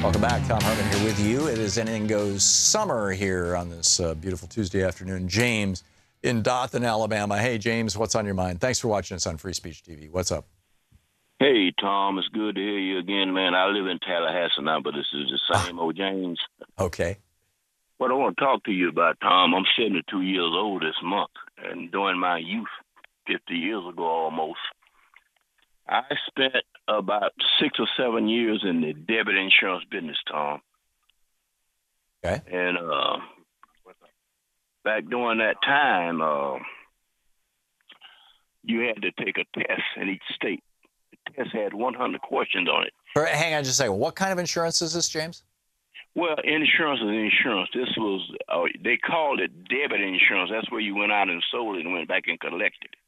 Welcome back. Thom Hartmann here with you. It is Anything Goes summer here on this beautiful Tuesday afternoon. James in Dothan, Alabama. Hey, James, what's on your mind? Thanks for watching us on Free Speech TV. What's up? Hey, Tom, it's good to hear you again, man. I live in Tallahassee now, but this is the same old James. Okay. What I want to talk to you about, Tom, I'm 72 years old this month, and during my youth, 50 years ago almost, I spent about 6 or 7 years in the debit insurance business, Tom. Okay. And back during that time, you had to take a test in each state. The test had 100 questions on it. Hang on just a second. What kind of insurance is this, James? Well, insurance is insurance. This was, they called it debit insurance. That's where you went out and sold it and went back and collected it.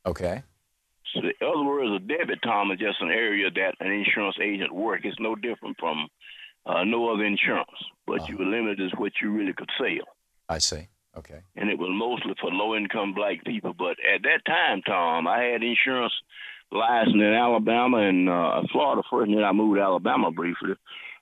Okay. So in other words, a debit, Tom, is just an area that an insurance agent works. It's no different from no other insurance, but you were limited to what you really could sell. I see. Okay. And it was mostly for low-income black people. But at that time, Tom, I had insurance license in Alabama and Florida first, and then I moved to Alabama briefly.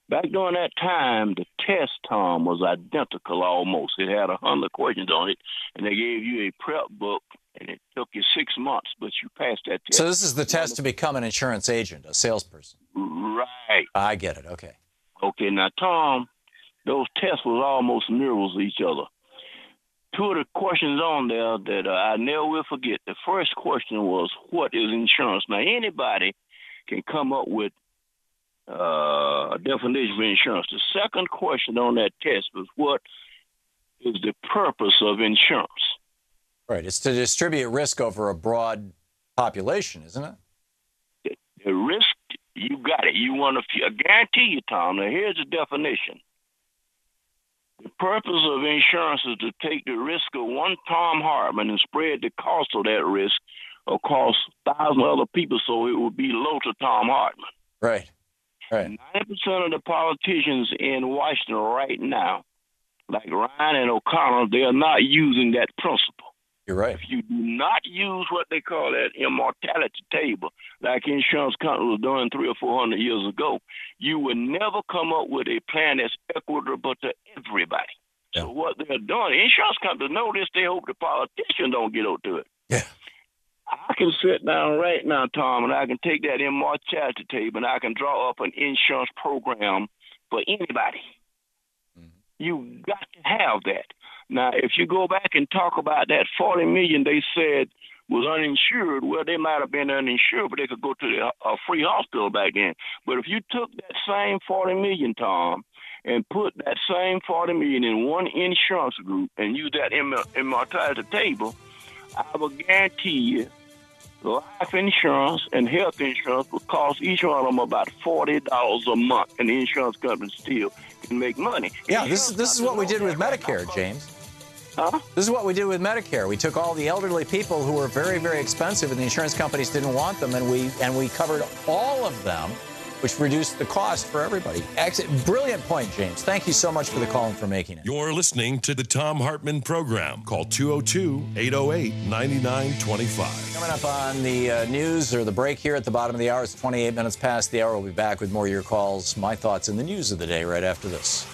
Back during that time, the test, Tom, was identical almost. It had 100 questions on it, and they gave you a prep book, and it took you 6 months, but you passed that test. So this is the test to become an insurance agent, a salesperson. Right. I get it. Okay. Okay. Now, Tom, those tests was almost mirrors of each other. Two of the questions on there that I never will forget. The first question was, what is insurance? Now, anybody can come up with a definition for insurance. The second question on that test was, what is the purpose of insurance? Right. It's to distribute risk over a broad population, isn't it? The risk, you got it. You want to, I guarantee you, Tom, now here's the definition. The purpose of insurance is to take the risk of one Thom Hartmann and spread the cost of that risk across thousands of other people so it would be low to Thom Hartmann. Right. Right. 90% of the politicians in Washington right now, like Ryan and O'Connell, they are not using that principle. You're right. If you do not use what they call that immortality table, like insurance companies were doing 300 or 400 years ago, you will never come up with a plan that's equitable to everybody. Yeah. So what they're doing, insurance companies know this, they hope the politicians don't get up to it. Yeah. I can sit down right now, Tom, and I can take that immortality table and I can draw up an insurance program for anybody. Mm-hmm. You got to have that. Now, if you go back and talk about that 40 million they said was uninsured, well, they might have been uninsured, but they could go to a free hospital back then. But if you took that same 40 million, Tom, and put that same 40 million in one insurance group and use that immortality table, I will guarantee you life insurance and health insurance will cost each one of them about $40 a month, and the insurance company still can make money. Yeah, this is what we did with Medicare, James. Huh? This is what we did with Medicare. We took all the elderly people who were very, very expensive, and the insurance companies didn't want them, and we covered all of them, which reduced the cost for everybody. Brilliant point, James. Thank you so much for the call and for making it. You're listening to the Thom Hartmann Program. Call 202-808-9925. Coming up on the news, or the break here at the bottom of the hour, it's 28 minutes past the hour. We'll be back with more of your calls, my thoughts, and the news of the day right after this.